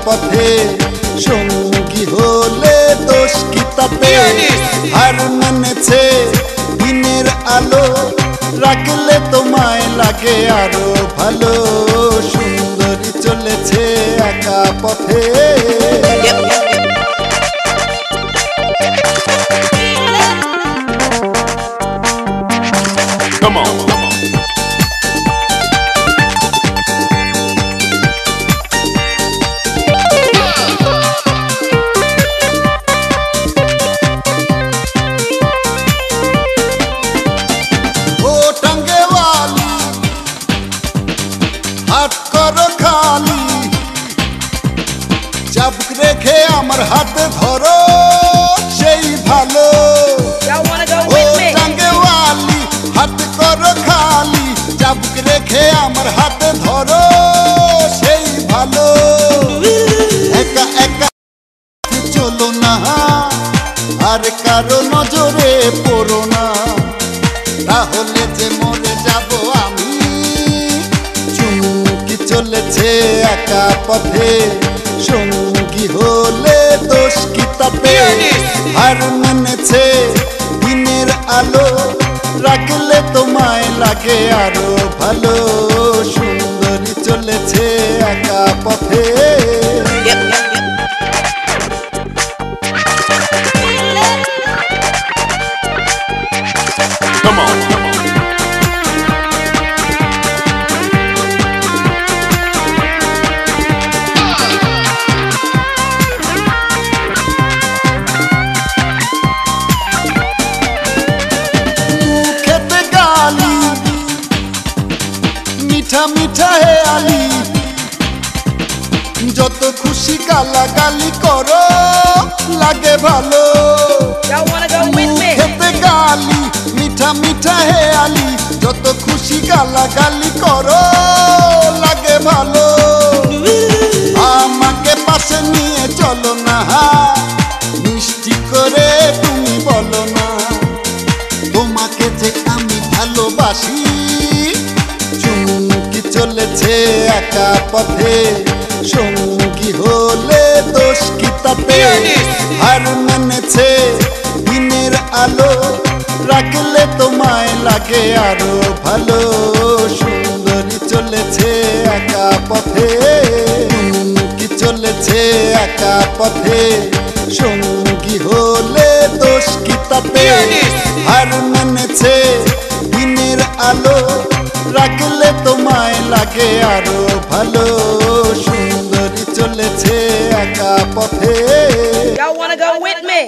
পথে সঙ্গী হলে দোষ কি তাতে হার মেনেছে দিনের আলো রাখলে তোমায় লাগে আরো ভালো সুন্দরী চলেছে একা পথে Come on. হাত করো খালি চাবুক রেখে আমার হাতে ধরো সেই ভালো ও টাঙ্গেওয়ালি হাত করো খালি চাবুক রেখে আমার হাতে ধরো সেই ভালো একা একা চলো না আর কারো নজরে পড়ো না তাহলে যে মরে যাব আমি চলেছে একা পথে সঙ্গী হলে দোষ কি তাতে হার মেনেছে দিনের আলো রাখলে তোমায় লাগে আরো ভালো সুন্দরী চলেছে একা পথে Come on. মিঠা মিঠা হে আলি যত খুশি গালাগালি করো লাগে ভালো খেতে গালি মিঠা মিঠা হে আলি যত খুশি গালাগালি করো লাগে ভালো আমাকে পাশে নিয়ে চলো না মিষ্টি করে তুমি বলো না তোমাকে যে আমি ভালোবাসি চলেছে একা পথে সঙ্গী হলে দোষ কি তাতে হার মেনেছে দিনের আলো রাখলে তোমায় লাগে আরো ভালো সুন্দরী চলেছে একা পথে কি চলেছে একা পথে সঙ্গী হলে দোষ কি তাতে হার মেনেছে দিনের আলো রাখলে তোমায় লাগে আরো ভালো সুন্দরী চলেছে একা পথে Y'all wanna go with me?